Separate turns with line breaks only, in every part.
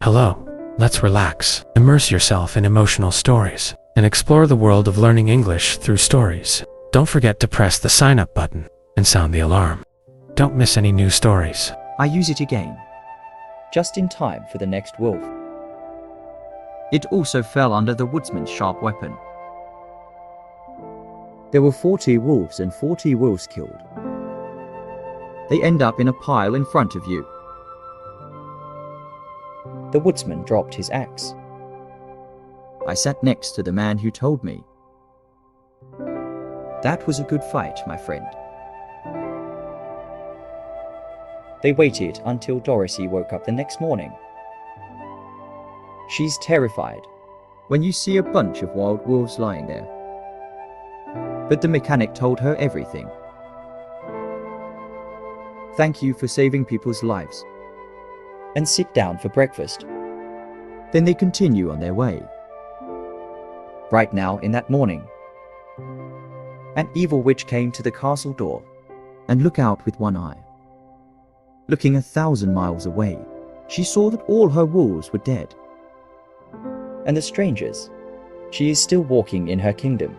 Hello, let's relax, immerse yourself in emotional stories, and explore the world of learning English through stories. Don't forget to press the sign up button and sound the alarm. Don't miss any new stories.
I use it again.
Just in time for the next wolf.
It also fell under the woodsman's sharp weapon.
There were 40 wolves and 40 wolves killed.
They end up in a pile in front of you.
The woodsman dropped his axe.
I sat next to the man who told me.
That was a good fight, my friend. They waited until Dorothy woke up the next morning. She's terrified
when you see a bunch of wild wolves lying there. But the mechanic told her everything. Thank you for saving people's lives.
And sit down for breakfast.
Then they continue on their way.
Right now, in that morning, an evil witch came to the castle door
and looked out with one eye. Looking 1,000 miles away, she saw that all her wolves were dead.
And the strangers, she is still walking in her kingdom.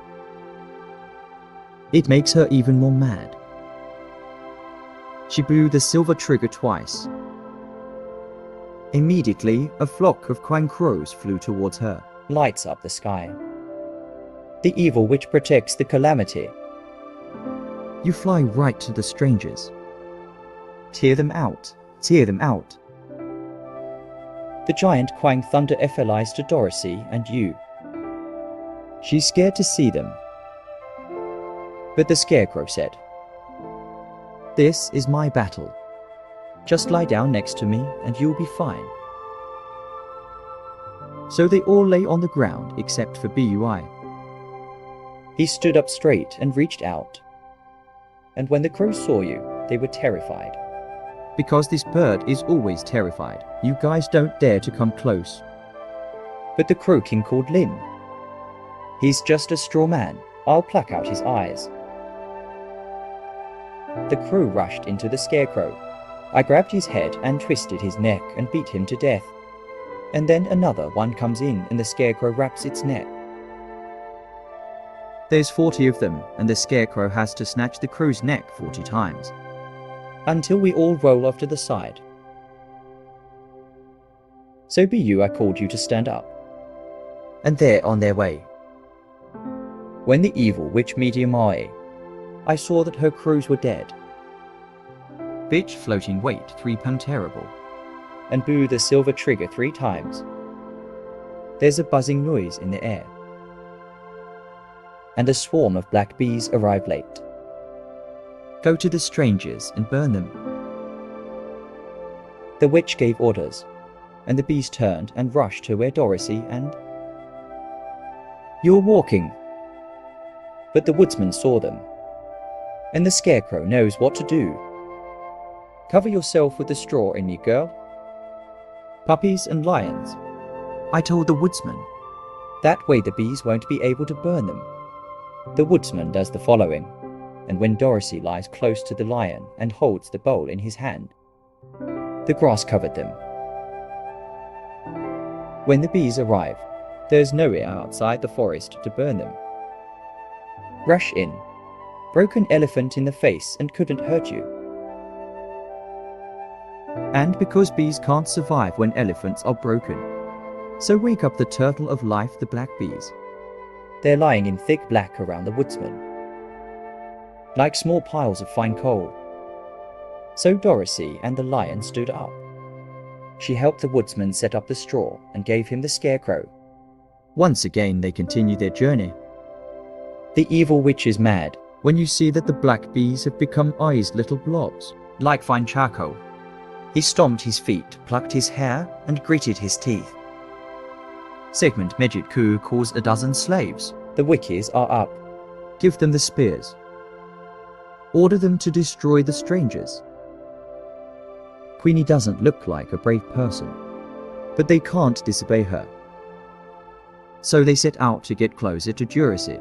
It makes her even more mad. She blew the silver trigger twice. Immediately, a flock of crying crows flew towards her.
Lights up the sky. The evil witch protects the calamity.
You fly right to the strangers. Tear them out, tear them out.
The giant crying thunder FLIs to Dorothy and you. She's scared to see them. But the scarecrow said,
"This is my battle.
Just lie down next to me and you'll be fine."
So they all lay on the ground except for Bui.
He stood up straight and reached out. And when the crows saw you, they were terrified.
Because this bird is always terrified. You guys don't dare to come close.
But the crow king called Lin. He's just a straw man. I'll pluck out his eyes. The crow rushed into the scarecrow. I grabbed his head and twisted his neck and beat him to death. And then another one comes in and the scarecrow wraps its neck.
There's 40 of them, and the scarecrow has to snatch the crow's neck 40 times.
Until we all roll off to the side. So be you, I called you to stand up.
And they're on their way.
When the evil witch medium eye, I saw that her crows were dead.
Bitch floating weight 3 pound terrible.
And blew the silver trigger 3 times. There's a buzzing noise in the air. And a swarm of black bees arrived late.
Go to the strangers and burn them.
The witch gave orders, and the bees turned and rushed to where Dorothy and... You're walking. But the woodsman saw them. And the scarecrow knows what to do. Cover yourself with the straw in me, girl. Puppies and lions.
I told the woodsman.
That way the bees won't be able to burn them. The woodsman does the following, and when Dorothy lies close to the lion and holds the bowl in his hand, the grass covered them. When the bees arrive, there's nowhere outside the forest to burn them. Rush in. Broke an elephant in the face and couldn't hurt you.
And because bees can't survive when elephants are broken, so wake up the turtle of life, the black bees.
They're lying in thick black around the woodsman, like small piles of fine coal. So Dorothy and the lion stood up. She helped the woodsman set up the straw and gave him the scarecrow.
Once again they continue their journey.
The evil witch is mad
when you see that the black bees have become eyes little blobs, like fine charcoal.
He stomped his feet, plucked his hair, and gritted his teeth.
Segment Medjit Ku calls 12 slaves.
The witches are up.
Give them the spears. Order them to destroy the strangers. Queenie doesn't look like a brave person, but they can't disobey her. So they set out to get closer to Dorothy.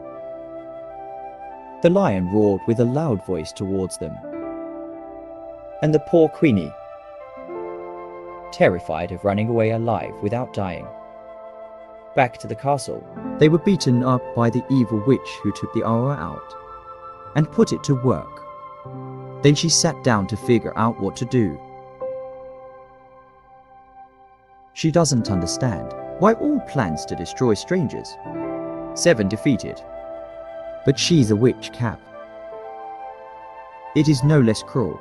The lion roared with a loud voice towards them. And the poor Queenie, terrified of running away alive without dying. Back to the castle.
They were beaten up by the evil witch who took the aura out and put it to work. Then she sat down to figure out what to do. She doesn't understand why all plans to destroy strangers. 7 defeated. But she's a witch cap. It is no less cruel.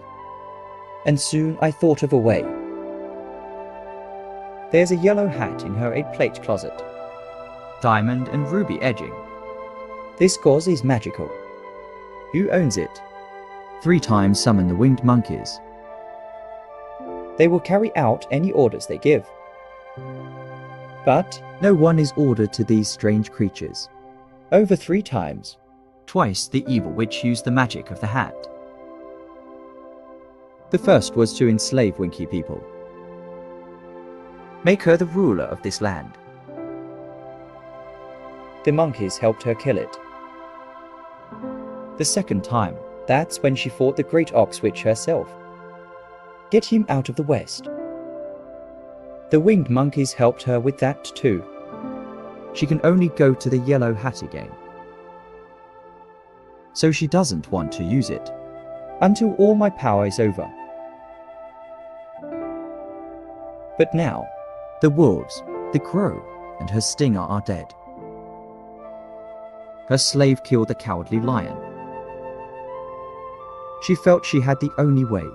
And soon I thought of a way. There's a yellow hat in her 8-plate closet. Diamond and ruby edging. This gauze is magical. Who owns it?
3 times summon the winged monkeys.
They will carry out any orders they give. But
No one is ordered to these strange creatures.
over 3 times,
Twice the evil witch used the magic of the hat. The first was to enslave Winky people. Make her the ruler of this land.
the monkeys helped her kill it.
The second time,
That's when she fought the great ox witch herself. Get him out of the west. The winged monkeys helped her with that too.
she can only go to the yellow hat again. So she doesn't want to use it.
Until all my power is over. But now,
The wolves, the crow, and her stinger are dead. Her slave killed the cowardly lion. She felt she had the only way.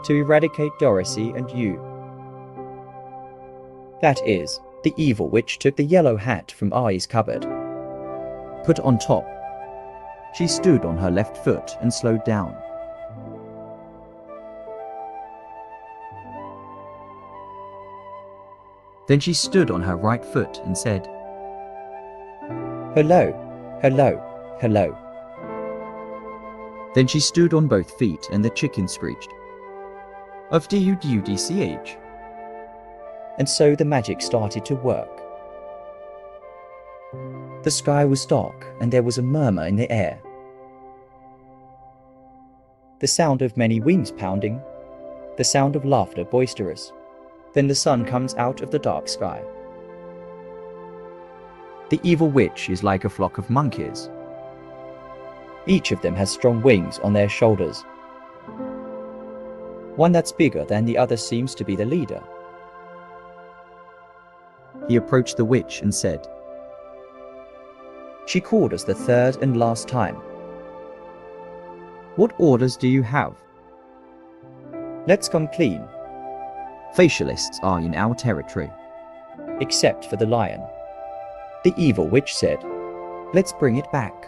to eradicate Dorothy and you. That is, the evil witch took the yellow hat from Ai's cupboard.
Put on top. She stood on her left foot and slowed down. Then she stood on her right foot and said,
Hello, hello, hello.
Then she stood on both feet and the chicken screeched, Of D-U-D-U-D-C-H.
And so the magic started to work. The sky was dark and there was a murmur in the air. The sound of many wings pounding, the sound of laughter boisterous. Then the sun comes out of the dark sky.
The evil witch is like a flock of monkeys.
Each of them has strong wings on their shoulders. One that's bigger than the other seems to be the leader.
He approached the witch and said,
She called us the third and last time.
What orders do you have?
Let's come clean,
Facialists are in our territory.
except for the lion. The evil witch said,
Let's bring it back,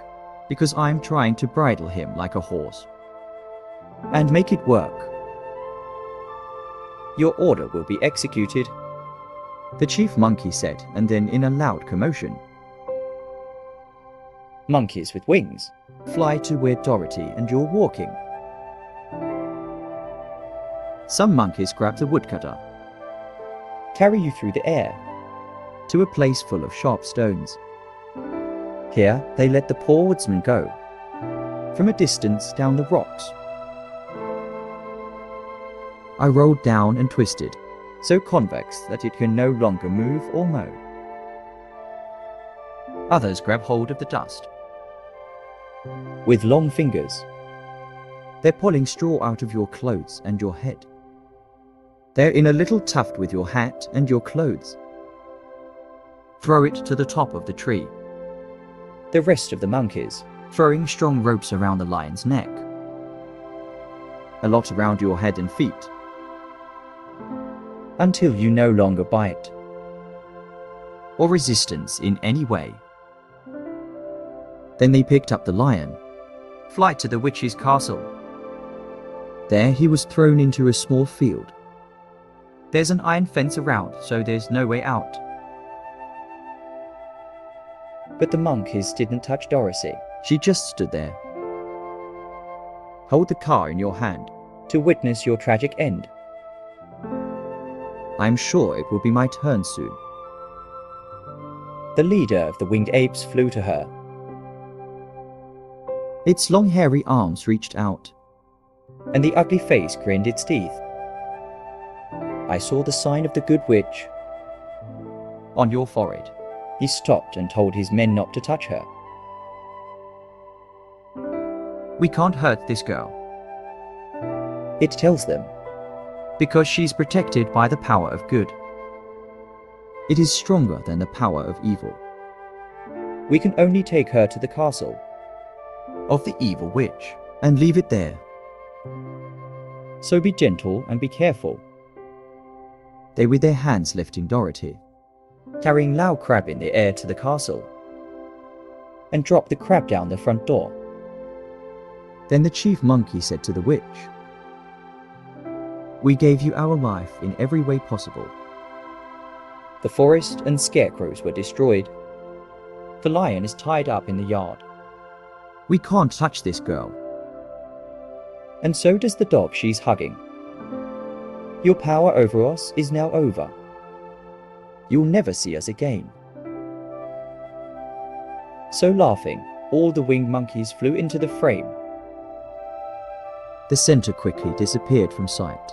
because I'm trying to bridle him like a horse. And make it work.
Your order will be executed.
The chief monkey said, and then in a loud commotion,
Monkeys with wings.
Fly to where Dorothy and you're walking. Some monkeys grab the woodcutter
Carry you through the air.
to a place full of sharp stones.
Here they let the poor woodsman go.
From a distance down the rocks. I rolled down and twisted,
So convex that it can no longer move or mow.
others grab hold of the dust.
With long fingers,
They're pulling straw out of your clothes and your head. They're in a little tuft with your hat and your clothes. Throw it to the top of the tree,
the rest of the monkeys,
throwing strong ropes around the lion's neck. A lot around your head and feet.
until you no longer bite.
Or resistance in any way. Then they picked up the lion. Fly to the witch's castle. There he was thrown into a small field. There's an iron fence around, so there's no way out.
But the monkeys didn't touch Dorothy.
She just stood there. Hold the car in your hand.
To witness your tragic end.
I'm sure it will be my turn soon.
The leader of the winged apes flew to her.
Its long hairy arms reached out.
And the ugly face grinned its teeth. I saw the sign of the good witch on your forehead." He stopped and told his men not to touch her.
"We can't hurt this girl,
It tells them.
because she's protected by the power of good. It is stronger than the power of evil,
We can only take her to the castle.
of the evil witch, and leave it there."
So be gentle and be careful.
They with their hands lifting Dorothy,
Carrying Lao Crab in the air to the castle, and dropped the crab down the front door.
Then the chief monkey said to the witch, "We gave you our life in every way possible.
The forest and scarecrows were destroyed. The lion is tied up in the yard,
We can't touch this girl.
and so does the dog she's hugging. Your power over us is now over. You'll never see us again." So laughing, all the winged monkeys flew into the frame.
The center quickly disappeared from sight.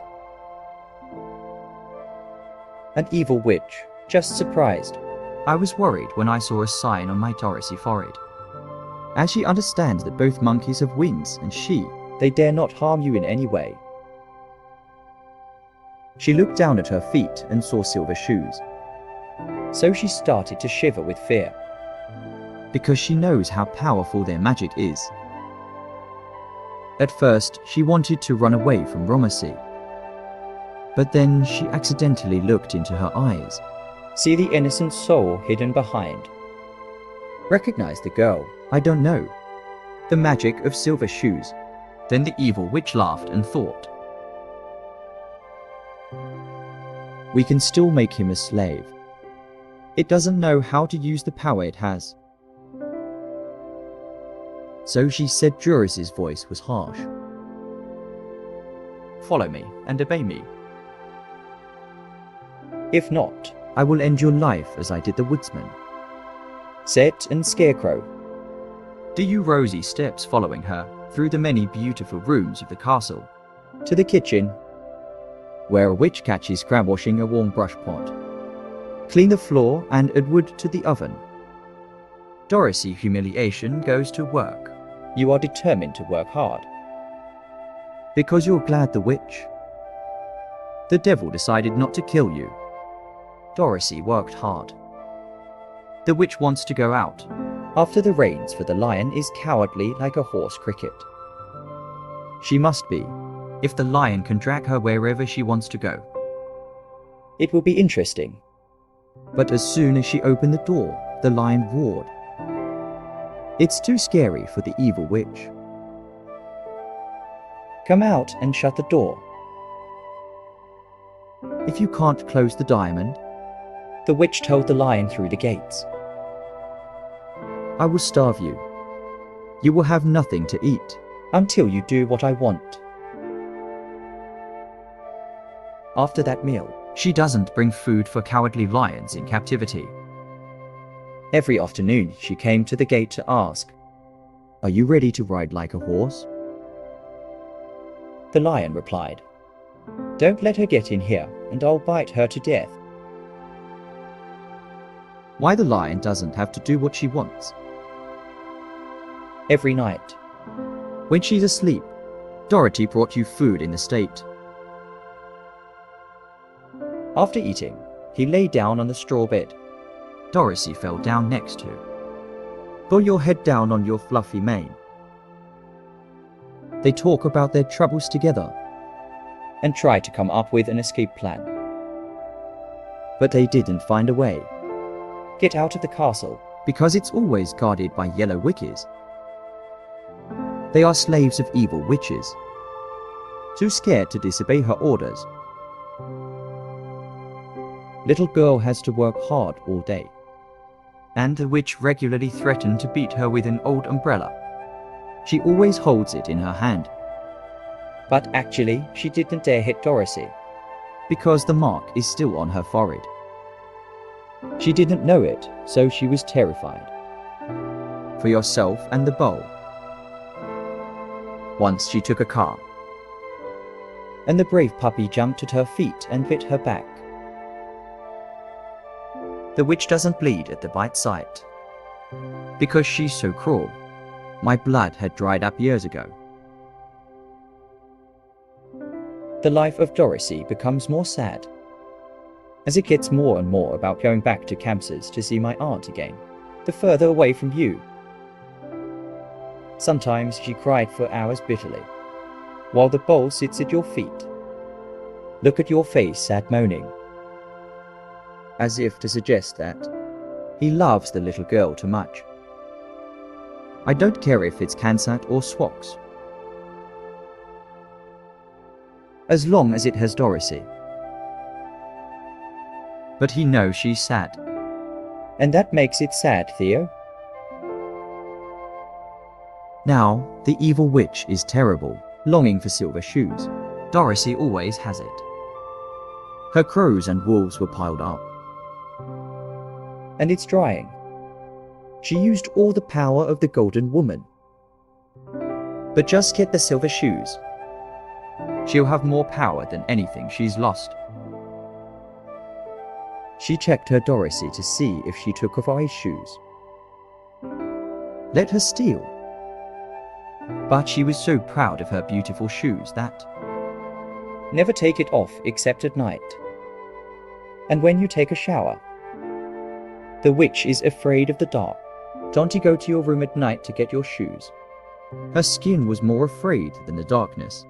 An evil witch, just surprised.
I was worried when I saw a sign on my Dorothy forehead. As she understands that both monkeys have wings and
They dare not harm you in any way. She looked down at her feet and saw silver shoes. So she started to shiver with fear.
because she knows how powerful their magic is. At first, she wanted to run away from Romasi. But then she accidentally looked into her eyes.
See the innocent soul hidden behind. Recognize the girl.
I don't know. The magic of silver shoes. Then the evil witch laughed and thought, "We can still make him a slave. It doesn't know how to use the power it has." So she said Juris's voice was harsh. "Follow me and obey me.
If not,
I will end your life as I did the woodsman."
Set and Scarecrow.
Do you Rosie steps following her through the many beautiful rooms of the castle,
To the kitchen.
where a witch catches crab washing a warm brush pot. Clean the floor and add wood to the oven. Dorothy humiliation goes to work.
You are determined to work hard.
Because you're glad the witch. The devil decided not to kill you. Dorothy worked hard. The witch wants to go out.
After the rains, for the lion is cowardly like a horse cricket.
She must be, if the lion can drag her wherever she wants to go.
It will be interesting.
But as soon as she opened the door, the lion roared. It's too scary for the evil witch.
Come out and shut the door.
If you can't close the diamond,
The witch told the lion through the gates.
I will starve you. You will have nothing to eat.
Until you do what I want.
After that meal, she doesn't bring food for cowardly lions in captivity.
Every afternoon she came to the gate to ask.
Are you ready to ride like a horse?
The lion replied. Don't let her get in here, and I'll bite her to death.
Why the lion doesn't have to do what she wants?
Every night.
When she's asleep, Dorothy brought you food in the state.
After eating, he lay down on the straw bed.
Dorothy fell down next to. Pull your head down on your fluffy mane. They talk about their troubles together,
And tried to come up with an escape plan.
but they didn't find a way,
Get out of the castle.
because it's always guarded by yellow witches. They are slaves of evil witches, too scared to disobey her orders. Little girl has to work hard all day, and the witch regularly threatened to beat her with an old umbrella. She always holds it in her hand,
But actually, she didn't dare hit Dorothy.
because the mark is still on her forehead.
She didn't know it, so she was terrified.
For yourself and the bowl. Once she took a car,
and the brave puppy jumped at her feet and bit her back. The witch doesn't bleed at the bite site, because she's so cruel. My blood had dried up years ago. The life of Dorothy becomes more sad, as it gets more and more about going back to Kansas to see my aunt again, the further away from you. Sometimes she cried for hours bitterly, while the bowl sits at your feet. Look at your face, sad moaning, as if to suggest that he loves the little girl too much. I don't care if it's Kansat or Swax, as long as it has Dorothy. But he knows she's sad, and that makes it sad, Theo. Now, the evil witch is terrible, longing for silver shoes. Dorothy always has it. Her crows and wolves were piled up, and it's drying. She used all the power of the golden woman. But just get the silver shoes. She'll have more power than anything she's lost. She checked her Dorothy to see if she took off ice shoes. Let her steal. But she was so proud of her beautiful shoes that never take it off except at night, and when you take a shower. The witch is afraid of the dark. Don't you go to your room at night to get your shoes. Her skin was more afraid than the darkness.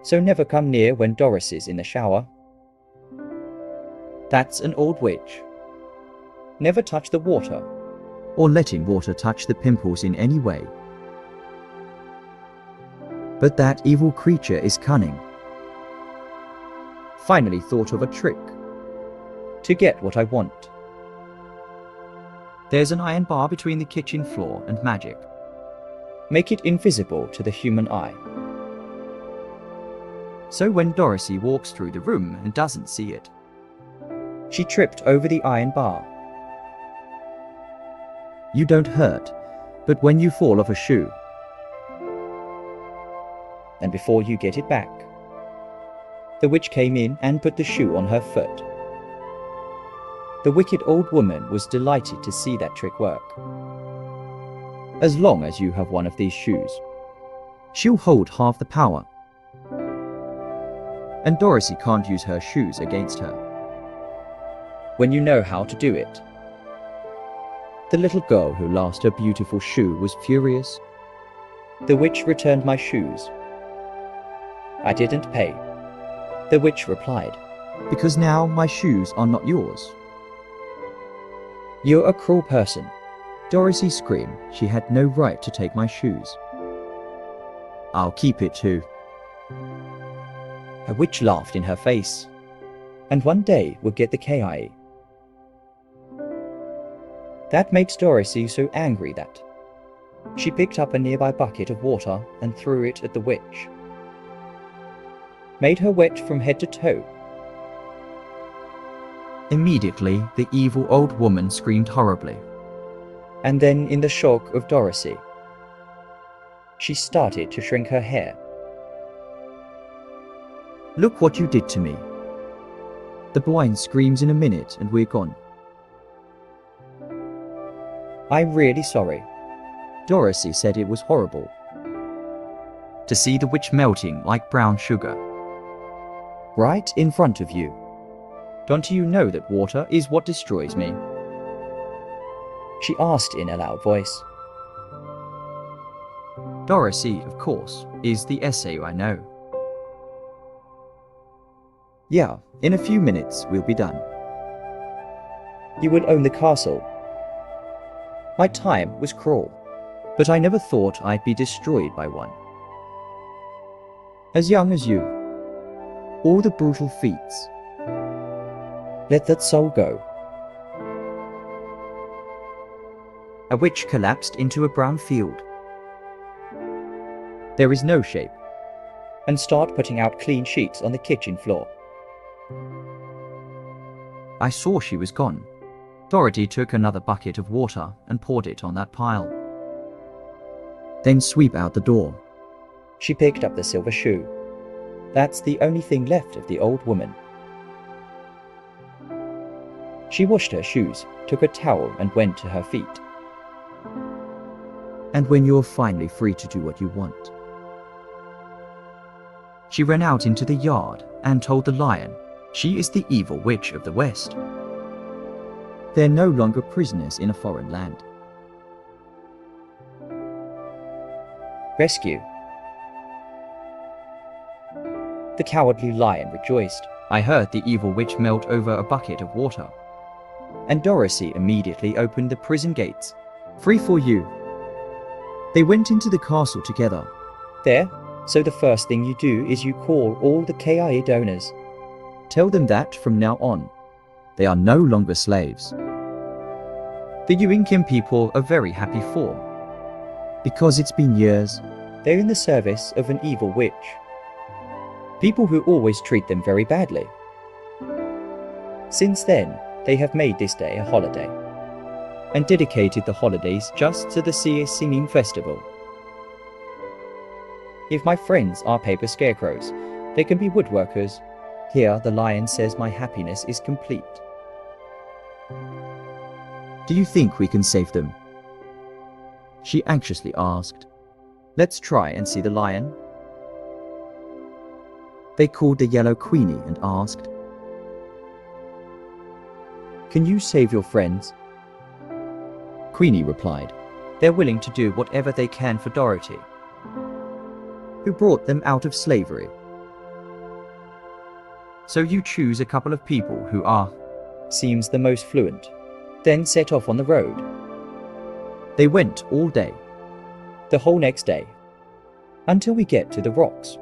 So never come near when Dorothy's in the shower. That's an old witch. Never touch the water, or letting water touch the pimples in any way. But that evil creature is cunning. Finally thought of a trick to get what I want. There's an iron bar between the kitchen floor and magic. Make it invisible to the human eye. So when Dorothy walks through the room and doesn't see it, she tripped over the iron bar. You don't hurt, but when you fall off a shoe, and before you get it back, the witch came in and put the shoe on her foot. The wicked old woman was delighted to see that trick work. As long as you have one of these shoes, she'll hold half the power, and Dorothy can't use her shoes against her. When you know how to do it. The little girl who lost her beautiful shoe was furious. The witch returned my shoes. I didn't pay. The witch replied, because now my shoes are not yours. You're a cruel person. Dorothy screamed she had no right to take my shoes. I'll keep it too. A witch laughed in her face, and one day we'll get the KI. That makes Dorothy so angry that she picked up a nearby bucket of water and threw it at the witch. Made her wet from head to toe. Immediately, the evil old woman screamed horribly. And then, in the shock of Dorothy, she started to shrink her hair. Look what you did to me. The blind screams in a minute and we're gone. I'm really sorry. Dorothy said it was horrible to see the witch melting like brown sugar right in front of you. Don't you know that water is what destroys me? She asked in a loud voice. Dorothy, of course, is the essay I know. Yeah, in a few minutes we'll be done. You will own the castle. My time was cruel, but I never thought I'd be destroyed by one. As young as you, all the brutal feats. Let that soul go. A witch collapsed into a brown field. There is no shape, and start putting out clean sheets on the kitchen floor. I saw she was gone. Dorothy took another bucket of water and poured it on that pile. Then sweep out the door. She picked up the silver shoe. That's the only thing left of the old woman. She washed her shoes, took a towel and went to her feet.
And when you're finally free to do what you want. She ran out into the yard and told the lion she is the evil witch of the West. They're no longer prisoners in a foreign land.
Rescue. The cowardly lion rejoiced.
I heard the evil witch melt over a bucket of water.
And Dorothy immediately opened the prison gates.
Free for you. They went into the castle together.
There, so the first thing you do is you call all the KIA donors.
Tell them that from now on, they are no longer slaves. The Yuinkim people are very happy for. Because it's been years.
They're in the service of an evil witch. People who always treat them very badly. Since then, they have made this day a holiday. And dedicated the holidays just to the Sea Singing Festival. If my friends are paper scarecrows, they can be woodworkers. Here the lion says my happiness is complete.
Do you think we can save them? She anxiously asked.
Let's try and see the lion.
They called the Yellow Queenie and asked,
Can you save your friends?
Queenie replied,
They're willing to do whatever they can for Dorothy,
who brought them out of slavery. So you choose a couple of people who are,
seems the most fluent, then set off on the road.
They went all day,
the whole next day, until we get to the rocks,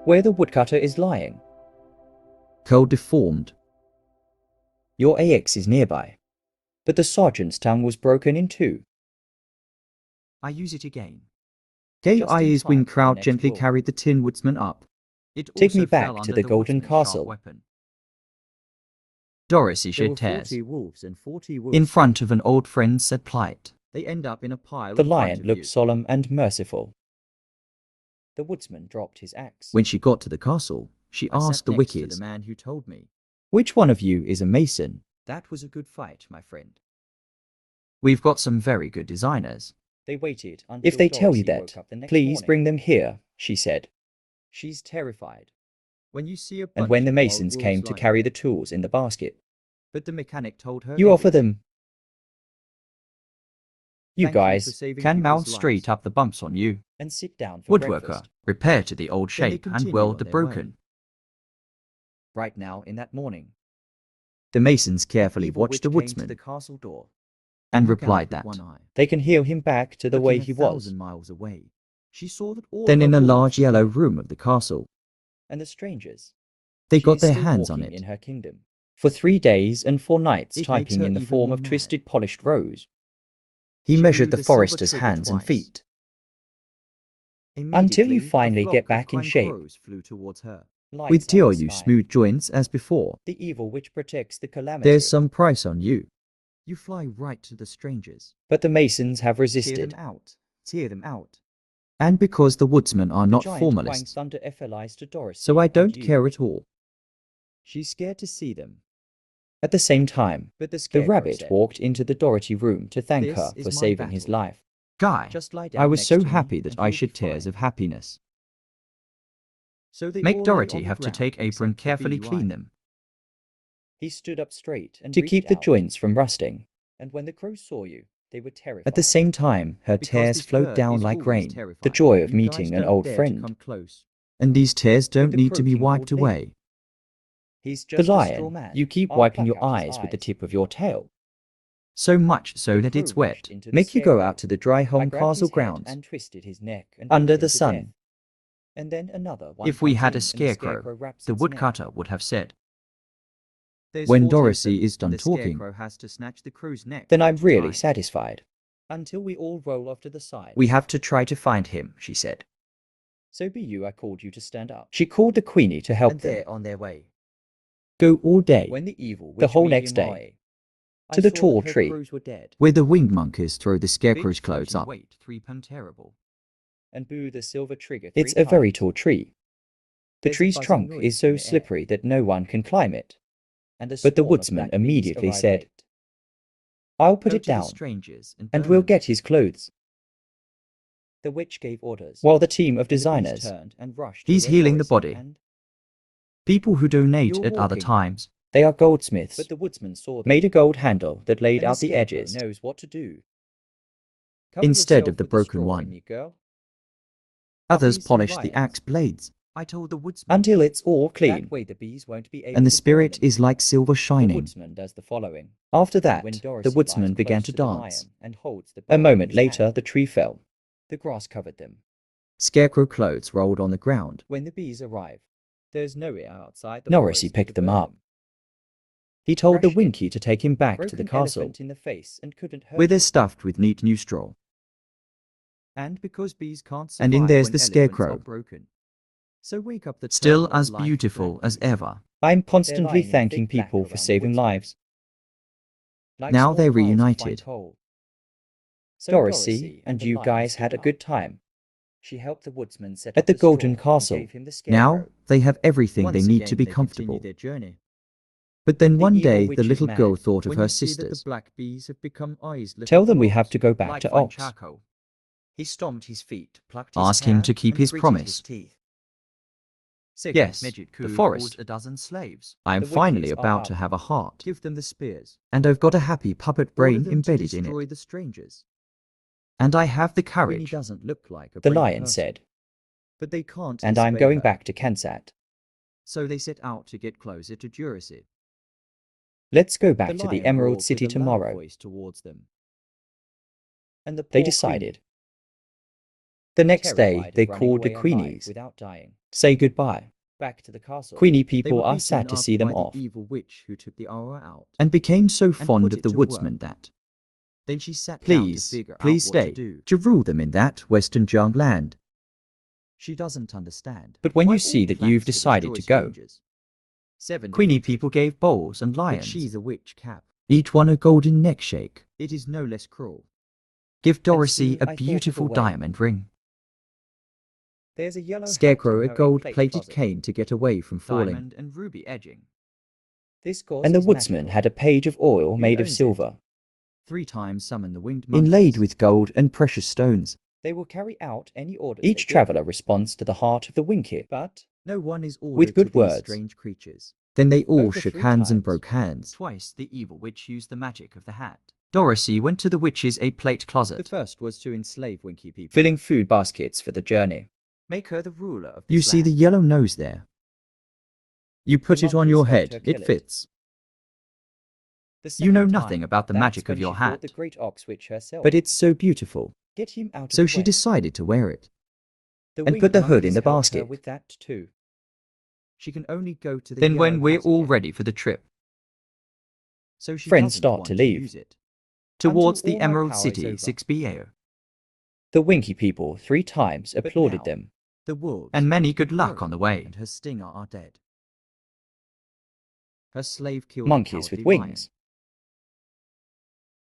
where the woodcutter is lying.
cold deformed.
Your AX is nearby, but the sergeant's tongue was broken in two.
I use it again. Gay
Just in
Eyes
time
Wing
for the
Crowd
next
gently
ball.
carried the Tin Woodsman up. It
Take
also
me back
fell
to
under
the Golden
woodsman's sharp
Castle.
weapon. Dorothy
There were
shed tears.
40 wolves and 40 wolves.
In front of an old friend said plight. They end up in a pile
The
in front
lion
of
looked
you.
solemn and merciful. The woodsman dropped his axe.
When she got to the castle, she
I sat
asked the
next to
wickies,
the man who told me, Which one of you is a mason? That was a good fight, my friend.
we've got some very good designers.
They waited until If they tell you
Dorothy
that,
woke up the next
please
morning.
bring them here, she said. She's terrified.
When you see a
And when
bunch
the
of
masons
wild
came
wolves
to
lying
carry
there,
the tools in the basket,
but the mechanic told her
you offer
everything.
them. You
Thank you
guys
for saving
can
people's
mount
lives.
straight up the bumps on you and sit down for
Woodworker,
breakfast.
repair to the old
Then they
shape and
continue
weld
on
the
their way.
broken.
Right now, in that morning,
The masons carefully
evil
watched
witch
the
came to
woodsman
the castle door.
and
look out
replied
with
that.
one eye. They can heal him back to the way he was.
Miles away, she saw that all
Then
her
in a
wolves
large
were
yellow
dead.
room of the castle, and the strangers,
They
she
got
is
their
still
hands on
walking
it.
in her kingdom. For 3 days and 4 nights,
It makes
typing
her
in the
even
form
more
of
mad.
twisted polished rose. He
She
measured
blew
the
silver
forester's
trigger
hands and
twice.
feet. Until
Immediately,
you
a
finally
flock
get
of
back in
kind
shape.
crows flew towards her.
Lights
With
up
dear
the
you
sky.
smooth joints as before.
The evil which protects the calamity.
There's some price on you. You fly right to the strangers.
But the masons have
Tear
resisted.
them out. Tear them out. And because the woodsmen are
The
not
giant
formalists,
Quang Thunder FLIs to Dorothy
so I
and
don't
you.
care at all.
She's scared to see them. At the same time,
But
the rabbit walked into the Dorothy room to thank
This
her
is
for
my
saving his
battle.
life.
Guy,
Just lie
I
down
was
next
so
to me
happy that
and
I
you'll be
shed tears
fine.
of happiness.
So they
Make
all lay
Dorothy
on the
have to
ground
take apron
except for
carefully
BUI.
clean them.
He stood up straight and to keep the
out.
joints from rusting. And when the crows saw you, they were terrified. At the
Terrified.
same time, her
Because
tears
this
flowed
bird
down
is
like
always
rain. The
terrified.
joy of
You
meeting
guys
an
don't
old
dare to
friend.
come close. And these tears don't
the
need to be
croaking
wiped
old lady.
away.
He's
just
the
a straw
lion.
man.
You keep
I'll
wiping
pluck
your
out his
eyes with the
eyes.
tip of your tail.
So much so
The
that it's
crow
wet.
rushed into the
Make you go
scarecrow.
out to the dry
I
home
grabbed his
castle
head
grounds.
and twisted his neck and
Under
beat him
the
to
sun.
death. And then another one
If we
comes
had
in
a
and
scarecrow,
wraps
the
its neck.
woodcutter would have said.
There's
When
40 of
Dorothy
them,
is done
and the
talking,
scarecrow has to snatch the crow's neck.
then
from
I'm
its
really
eyes.
satisfied.
Until we all roll off to the side.
We have to try to find him, she said.
So be you, I called you to stand up. She called the Queenie to help
And
them.
they're on their way.
Go all day,
When the evil
the
witch
whole
beat
next
him
day,
away,
to the tall tree,
where the winged monkeys throw the scarecrow's big clothes floating up. weight, 3 pound terrible.
and boo the silver trigger.
It's
three
a very
times.
tall tree.
The tree's trunk is so slippery that no one can climb it. But the woodsman immediately said, "I'll put it down, and we'll get his clothes." The witch gave orders, while the team of designers turned and rushed.
He's healing the body. People who donate at other times.
They are goldsmiths, but the woodsman saw them, made a gold handle that laid out the edges. Knows what to do.
Instead of the broken one. Others polish the axe blades. I told the woodsman,
until it's all clean.
that way the bees won't be able and the spirit is like silver shining.
The woodsman does the following. After that, the woodsman began to dance. A moment later, the tree fell. The grass covered them.
Scarecrow clothes rolled on the ground.
When the bees arrived, there's no air outside the Norrisy picked them up. He told the Winky to take him back to the castle,
where they're stuffed with neat new straw.
And because bees can't survive,
and in there's the scarecrow,
broken. So wake up the
still as beautiful as ever.
I'm constantly thanking people for saving lives.
Now they're reunited.
Dorothy and you guys had a good time. She helped the woodsman set at the Golden Castle.
Now they have everything they need to be comfortable. But then one day the little girl thought of her sisters.
Tell them we have to go back to Ox.
He stomped his feet, ask him to keep his promise. Yes, the forest. I am finally about to have a heart.
Give them the spears.
And I've got a happy puppet brain embedded in it. And I have the courage.
The lion said.
But they can't.
And I'm going back to Kansat.
So they set out to get closer to Jurassic.
Let's go back to the Emerald City tomorrow. And they decided. The next day, they called the Queenies. Say goodbye. Back to the castle. Queenie people are sad to see them off.
And became so fond of the woodsman that. Then she sat please stay to rule them in that western jungle land. She doesn't understand.
But when you see that you've decided to go,
Queenie people gave bowls and lions. She's a witch cap. Each one a golden neck shake. It is no less cruel. Give Dorothy a beautiful diamond ring.
There's a yellow
Scarecrow a gold-plated cane to get away from falling. Diamond and ruby edging.
And the woodsman had a page of oil made of silver.
3 times summon the winged monkeys. Inlaid with gold and precious stones.
They will carry out any orders. Each traveler responds to the heart of the Winky, but
no one is ordered
with good
to
words.
These strange creatures. Then they all shook hands and broke hands. Twice the evil witch used the magic of the hat. Dorothy went to the witch's plate closet.
The first was to enslave Winky people, filling food baskets for the journey.
Make her the ruler of this land. See the yellow nose there? You put it on your head, it fits. You know nothing about the magic of your hat, but it's so beautiful.
Get him out
so she decided to wear it.
And put the hood in the basket.
With that too. She can only go to the then when we're all ready for the trip. So she
friends start to leave.
Towards the Emerald City 6BAO.
The Winky people 3 times applauded them.
The wolves and many good luck on the way. And her stinger are dead. Her slave killed
monkeys with wings.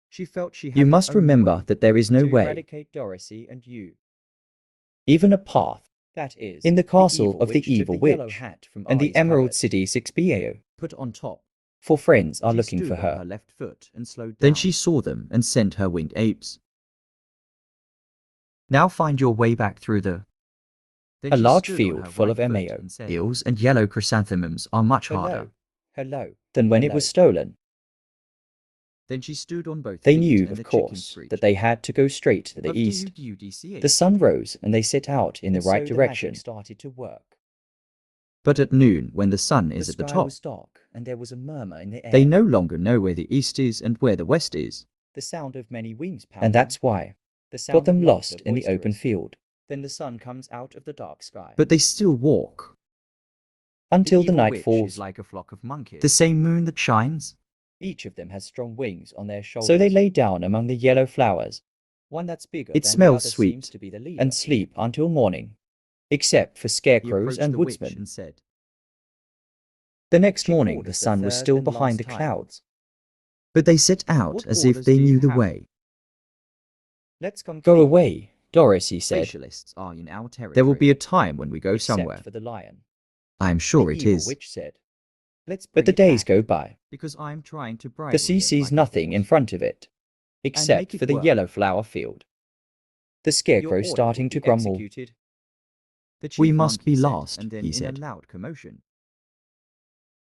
She felt she had
you must remember that there is no way, eradicate Dorothy and you. Even a path, that is, in the castle of the evil witch, and the Emerald City 6BAO,
put on top.
For friends are looking for her.
Left foot and slowed down. Then she saw them and sent her winged apes. Now find your way back through the...
A large field full of MAO.
Eels and yellow chrysanthemums are much harder.
Than when it was stolen.
Then she stood on both.
They knew, of course, that they had to go straight to the east. The sun rose and they set out in the right direction. Started to work.
But at noon, when the sun is at the top,
was dark, and there was a murmur in the air.
They no longer know where the east is and where the west is.
The sound of many wings pounding. And that's why. Got them lost in the open field. Then the sun comes out of the dark sky.
But they still walk.
Until the night falls.
Like a flock of monkeys. The same moon that shines.
Each of them has strong wings on their shoulders. So they lay down among the yellow flowers. One that's bigger
it
than
smells
the other
sweet.
Seems to be the leader. And sleep until morning. Except for scarecrows and woodsmen. The next morning the sun was still behind the clouds.
But they set out as if they knew the way.
Let's go away, Dorothy said.
Specialists are in our territory. There will be a time when we go somewhere.
For the lion.
I'm sure
The
it
evil
is.
witch said.
Let's
But the days go by.
because I'm trying to bridle
The sea
him
sees
like a
nothing in
horse.
front of it,
make
except
it
for the
work.
yellow flower field. The
Your
scarecrow
order
starting
will
to
be
grumble.
executed. The chief
We must
monkey
be
said,
last,
and then
he
in
said.
a loud commotion.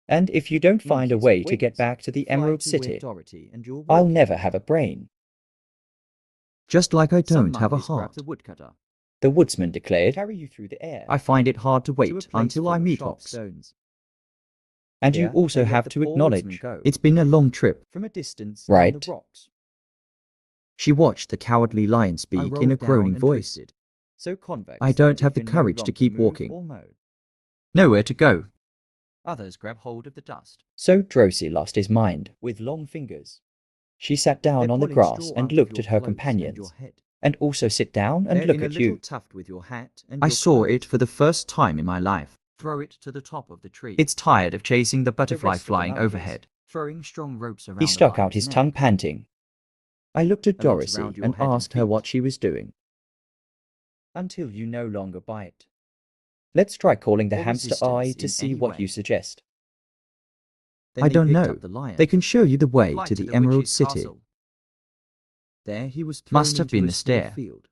And if you don't find a
Monkeys
way
with
to get
wings,
back to the
fly
Emerald
to where
City,
Dorothy and you're
I'll
walking.
never have a brain,
Just like I
Some
don't have a
monkeys grab
heart.
the woodcutter, the woodsman declared. Carry you through the air.
I find it hard to
to a
wait
place
until I
full of
meet
sharp
Ox.
stones. And you
Here,
also
they let
have
the
to
poor woodsman
acknowledge
go.
it's been a long trip.
From a distance,
Right.
down the rocks. She watched the cowardly lion speak in a groaning voice.
So convex.
I don't
that
have
it
the
can no
courage to
longer
keep
move
walking.
or mow.
Nowhere to go.
Others grab hold of the dust. So Drosy lost his mind. With long fingers, she sat down on the grass and looked at her companions, and also sit down and look at you.
Tuft with your hat and I saw it for the first time in my life.
Throw it to the top of the tree.
It's tired of chasing the butterfly
rest of the
flying
monkeys,
overhead. Throwing strong ropes around
He
the
stuck out
lion's
his
neck.
tongue, panting. I looked at
A lot around
Dorothy
your
and
head and
asked her
feet.
what she was doing. Until you no longer bite. Let's try calling the
Or
hamster
resistance
eye
in
to see
any
what
way.
you suggest.
I don't know. They can show you the way to the Emerald City. There he was thrown
Must have
into
been
a
the
small
stair.
field.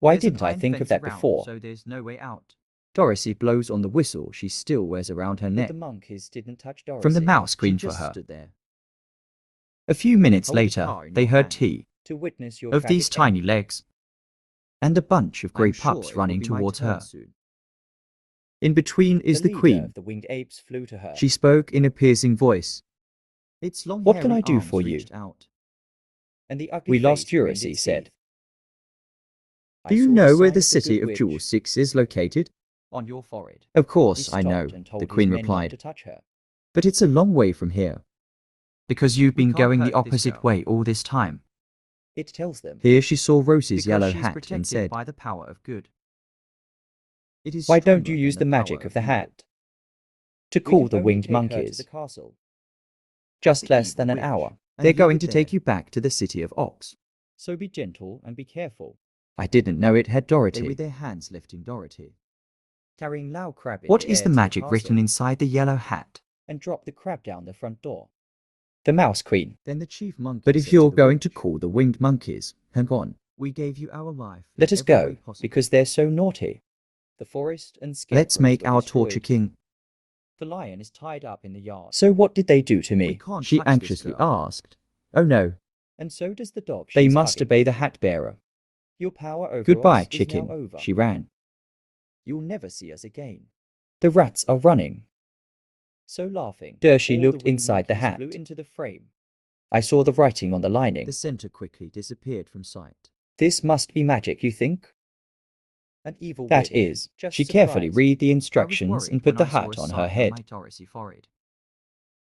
Why
There's an
didn't I
iron
think of
fence
that
around,
before?
So there's no way out.
Dorothy blows on the whistle she still wears around her neck.
The monkeys didn't touch Dorothy.
From the mouse
She
screen for
just
her.
stood there.
A few minutes
Hold the
later,
car in
they
your
heard
hand
tea
to witness your
of these
tragic
tiny
end.
legs and a bunch of grey
I'm sure
pups
it will
running
be my
towards
turn
her.
soon.
In between is the
leader
queen.
of the winged apes flew to her.
She spoke in a piercing voice.
Its long
What can
hairy
I do
arms
for you?
reached out, and the ugly
We lost
face grinned
Juracy
its
said.
teeth. I
Do you
saw the
know where
sign
the
of
city
good
of Jewel
witch
6 is located?
on your forehead.
Of
He
course, I know,
stopped and told
the
his
queen
men not
replied.
to touch her.
But it's a long way from here. Because you've
We
been
can't
going the
hurt this
opposite
girl.
way all this time.
It tells them.
Here she saw Rose's
Because
yellow
she's
hat
protected
and said,
by the power of good. It is
Why don't
stronger
you
than
use the magic
power
of the
evil.
hat to
We
call
can
the
only
winged
take her to
monkeys?
the castle.
Just
the
less
evil
than an
witch,
hour.
and
They're
leave
going
it
to
there.
take you back to the city of Ox.
So be gentle and be careful.
I didn't know it had
They
Dorothy.
with their hands lifting Dorothy, carrying Lao crab in
What
the
is
air
the
to
magic written
castle,
inside the yellow hat?
and drop the crab down the front door.
The mouse queen.
Then the chief monkey
But if
said
you're
the
going to
witch,
call the winged monkeys, hang on.
we gave you our life.
Let
in
us
every
go,
way possible.
because they're so naughty.
The forest and
Let's
scarecrows
make
were
our
destroyed.
torture king.
The lion is tied up in the yard.
So what did they do to
We
me?
can't
She
touch this
anxiously
girl.
asked. Oh no,
And so does the dog.
they
she's
must
hugging.
obey the hat bearer.
Your power over
Goodbye,
us is
chicken.
now over.
She ran.
You'll never see us again.
The rats are running.
So laughing,
Dershie
all
looked
the winged
inside the
monkeys
hat.
flew into the frame.
I saw the writing on the lining.
The center quickly disappeared from sight.
This must be magic, you think?
An evil
That
witch,
is.
just
She carefully
surprised.
read the
I was
instructions
worried
and put
when
the
I saw a
hat on
sign
her head.
my Dorothy forehead.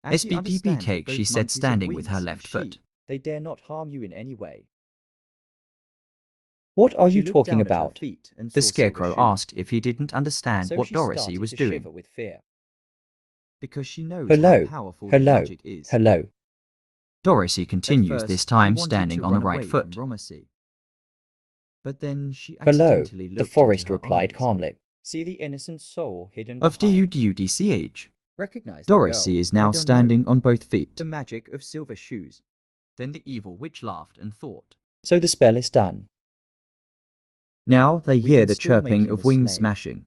As she
SBPB
understands
cake,
that
she
those
said,
monkeys have
standing with her
wings
left
and
foot.
sheep, they dare not harm you in any way.
What are
She
you
looked
talking
down at her
about?
feet and
The
saw silver
scarecrow
shoes.
asked if he didn't understand
So
what
she
Dorothy
started
was
to
doing.
shiver with fear. Because she knows
Hello,
how powerful
hello,
magic is.
hello. Dorothy
At
continues,
first,
this
she
time
wanted
standing
to
on the
run
right
away
foot.
from Romacy. But then she
Hello,
accidentally
the
looked
forest
into her
replied
eyes.
calmly.
See the innocent soul hidden
Of
behind.
DUDUDCH.
Recognize the
Dorothy
girl.
is
I
now
don't know.
standing on both feet.
The magic of silver shoes. Then the evil witch laughed and thought.
So the spell is done. Now they
We
hear
can
the
still make
chirping
him
of
a
wings
slave.
smashing.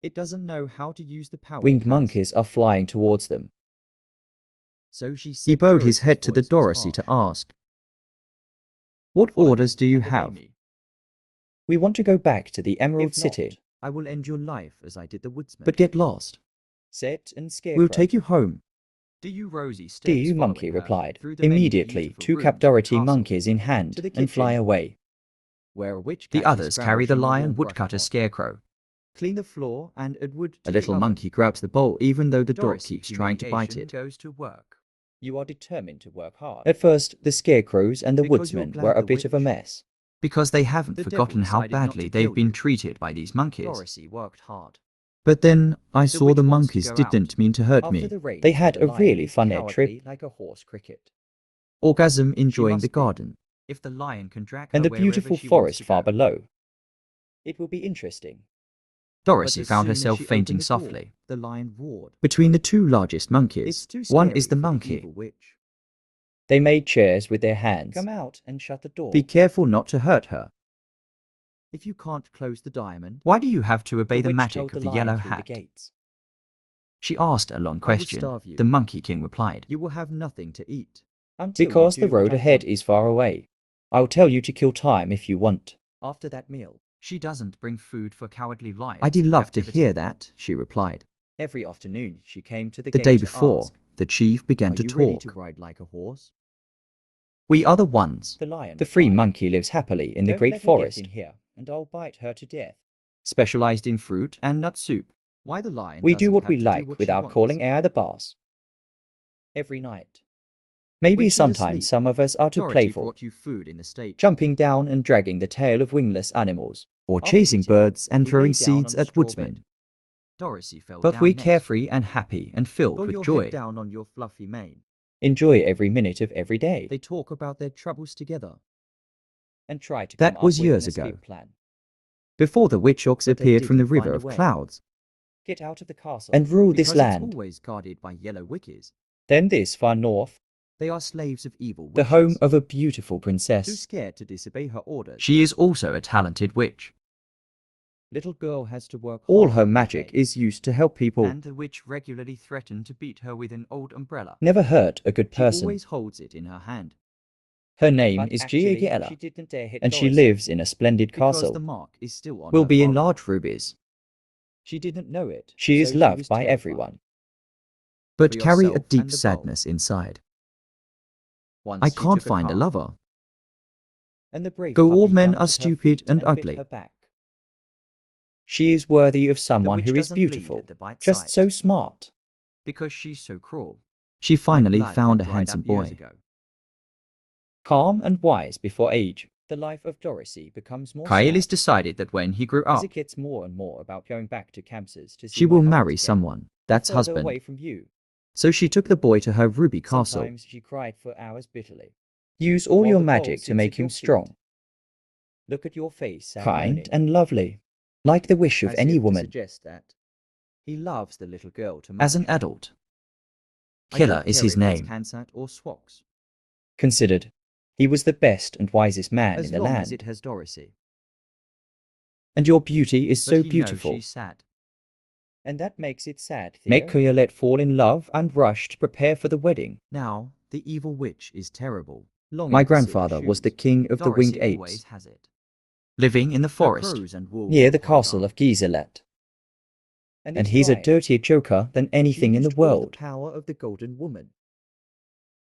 It doesn't know how to use the power.
Winged
it has.
monkeys are flying towards them.
So she
He
said
bowed his
Dorothy's
head to the
voice was
Dorothy to
harsh.
ask, What
Follow
orders
me
do you
and obey
have?
me.
We want to go back to the Emerald
If not,
City,
I will end your life as I did the woodsman.
but get lost.
Set and Scarecrow.
We'll take you home.
Do you, Rosie? Steps
DU
following
Monkey
her
replied.
through the many
Immediately,
beautiful
two
rooms
cap
of the
Dorothy
castle,
monkeys in
to
hand
the
and fly
kitchen,
away.
where a witch
The
cat is
others carry the
scavenging a
lion
warm
woodcutter
butterpot.
scarecrow.
Clean the floor and add wood to
A
the
little
oven.
monkey grabs the bowl even though the dog
Dorothy,
keeps trying to bite
humiliation,
it.
goes to work. You are determined to work hard.
At first, the scarecrows and the
Because you're
woodsmen
glad
were a
the
bit of a
witch-
mess. Because they haven't
The
forgotten
devil
how
decided not to
badly they've
kill
been
you.
treated by these monkeys.
Dorothy worked hard.
But then, I saw
witch
the
wants to
monkeys
go
didn't
out.
mean to hurt
After
me.
the rains,
They had
the
a
lion
really
is
fun
cowardly
trip.
like a horse cricket.
Orgasm
She
enjoying
must
the
be.
garden.
If the lion can drag
And
her
the beautiful
wherever she wants
forest
to
far
go,
below.
it will be interesting. Dorothy
as
found
soon as
herself
she
fainting
opened the door,
softly.
The lion roared.
Between the two largest monkeys,
It's too
one
scary
is the
for
monkey.
evil witch.
They made chairs with their hands.
Come out and shut the door.
Be careful not to hurt her.
If you can't close the diamond,
Why do you have to obey the
witch
magic
told
of the
lion
yellow
through the
hat?
gates.
She asked a long
I will
question.
starve you.
The Monkey King replied.
You will have nothing to eat. Until
Because
you
the
do what
road
I
ahead
want.
is far away. I'll tell you to kill time if you want.
After that meal,
She doesn't bring food for cowardly lions.
I'd
in
love to
captivity."
hear that, she replied. Every afternoon, she came to the
The
gate
day
to
before,
ask,
the chief began
"Are
to
you ready
talk.
to ride like a horse?"
We are the ones.
The lion
The free
replied,
monkey lives happily in the
"Don't
great
let her
forest.
get in here, and I'll bite her to death."
Specialized in fruit and nut soup.
Why the lion
We do
doesn't
what
have
we
to do
like
what she
without
wants.
calling air the boss.
Every night,
Maybe
when she's
sometimes
asleep,
some of us are too
Dorothy
playful,
brought you food in the stable.
jumping down and dragging the tail of wingless animals.
Or
After
chasing
eating,
birds and
we
throwing
lay down on
seeds
the
at
straw
woodsmen.
bed. Dorothy fell
But
down
we
next.
carefree and happy and filled
Pull
with
your
joy.
head down on your fluffy mane.
Enjoy every minute of every day.
They talk about their troubles together and try to
That
come
was
up with
years
an
ago.
escape plan.
Before the witch ox
But they
appeared from the
didn't
river
find a
of
way.
clouds.
Get out of the castle
And rule this
because
land.
It's always guarded by yellow witches.
Then this far north,
They are slaves of evil witches.
the home of a beautiful
Too
princess.
scared to disobey her orders.
She is also a talented witch.
Little girl has to work
All
hard
her
every
magic
day,
is used to help people.
and the witch regularly threatened to beat her with an old umbrella.
Never hurt a good
She
person.
always holds it in her hand.
Her name
But
is
actually,
Gia
she didn't dare hit
and she
Dorothy
lives in a splendid
because
castle.
the mark is still on
Will
her
be in
forehead.
large rubies.
She didn't know it.
She is
so
loved
was
by
terrified.
everyone.
But
For
carry a
yourself
deep
and the bowl.
sadness inside.
Once
I
she
can't
took
find a
calf,
lover.
and the brave
Though all
puppy
men
jumped
are
at her
stupid
feet
and
bit
ugly.
her back.
She is worthy of
The
someone
witch
who is
doesn't bleed
beautiful,
at the bite
just
sight,
so smart.
because she's so cruel.
She
My
finally
blood
found a
had dried
handsome
up years
boy.
ago.
Calm and wise before age.
The life of Dorothy becomes more
Kailis
sad
decided that when he grew
as
up,
it gets more and more about going back to Kamses to see
she
my
will
aunt
marry
again,
someone. That's
further
husband.
away from you.
So she took the boy to her ruby castle.
Sometimes she cried for hours bitterly.
Use all
While
your
the bowl
magic to
sits
make
at your
him
feet,
strong,
Look at your face and
kind,
moaning,
and lovely, like the wish of
as
any
if to
woman.
suggest that he loves the little girl too much.
As an adult,
I
Killer
don't
is
care
his
if it's
name.
Kansat or Swox,
Considered, he was the best and wisest man
as
in the
long
land.
as it has Dorothy.
And your beauty is
But
so
he knows
beautiful.
she's sad, and that makes it sad.
Make
Theo.
Coyolet fall in love and rush to prepare for the wedding.
Now the evil witch is terrible. Longing
My
for silver
grandfather was
shoes.
the king of the winged
Dorothy always
apes,
has it.
living in the
Her
forest.
crows and wolves
near
are
the
quite
castle
armed,
of Giselet.
and
And
it's
he's a
right.
dirtier joker than
She
anything in the
used all
world.
power of the golden woman.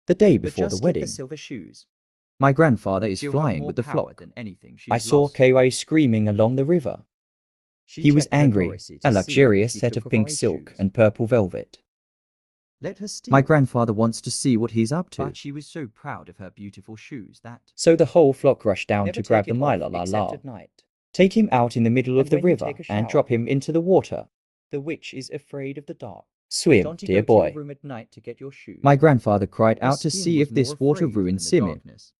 The day
But
before the
just get
wedding,
the silver shoes.
My grandfather is
She'll have
flying
more
with the
power
flock.
than anything she's
I saw
lost.
Kay screaming along the river.
She
He was
checked her
angry,
Dorothy to
a
see if
luxurious
she
set
took
of pink
Ori's
silk
shoes.
and purple velvet.
Let her steal.
My grandfather wants to see what he's up to.
But she was so proud of her beautiful shoes that
So the whole flock rushed down
never
to grab
take
the
it off
Mila la
except
la.
at night.
Take him out in the middle of
And
the
when you
river
take a
and
shower.
drop him into the water.
The witch is afraid of the dark.
Swim,
Don't you
dear
go to
boy.
your room at night to get your shoes.
My grandfather cried
Her
out to
skin
see
was
if this
more
water
afraid
ruined
than the
swimming.
darkness.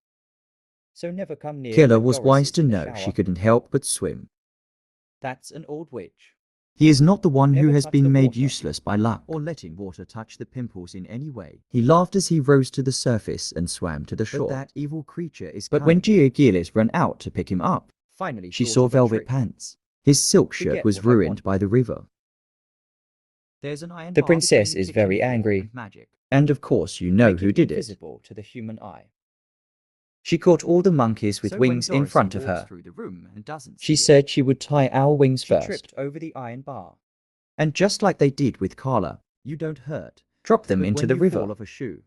So never come near
Killer
when
was wise
Dorothy's
to
in the
know she
shower.
couldn't help but swim.
That's an old witch.
He is not the one who
Never
has
touch
been
the
made
water.
useless by luck.
Or letting water touch the pimples in any way.
He laughed as he rose to the surface and swam to the
But
shore.
that evil creature is
But when
cunning.
Giles ran out to pick him up,
Finally
she
thought
saw
of a
velvet
trick.
pants. His silk shirt
Forget
was
what I
ruined
want.
by the river.
There's an iron
The
bar between
princess
the
is
kitchen
very
floor
angry.
and magic.
And of course you know
Make
who did it.
invisible to the human eye.
She caught all the monkeys with
So when
wings in
Dorothy
front of
walks
her.
through the room and doesn't
She
see it,
said she would tie our wings
she
first.
tripped over the iron bar.
And just like they did with Carla,
You don't hurt.
dropped them
but
into
when
the
you
river.
fall off a shoe,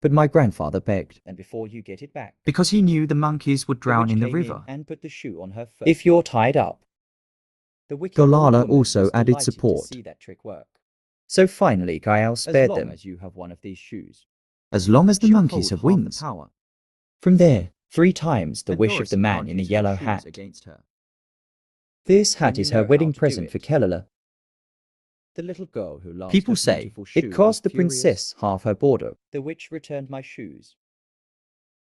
But my grandfather begged,
and before you get it back,
because he knew the monkeys would
the
drown
witch
in the
came
river.
and put the shoe on her foot.
If you're tied up.
The wicked old
Galala
woman
also
was
added
delighted
support.
to see that trick work.
So finally Gael
As
spared
long
them.
as you have one of these shoes,
As long as the
she'll
monkeys
hold
have
half the
wings.
power.
From there, 3 times the
And
wish of the
Dorothy
man
can't
in a
use her
yellow
shoes
hat.
against her.
This
When
hat
you
is
know
her
how
wedding
to do
present
it.
for Kellela.
The little girl who lost
People
her
say,
beautiful
It
shoe
cost the
was furious.
princess half her border.
The witch returned my shoes.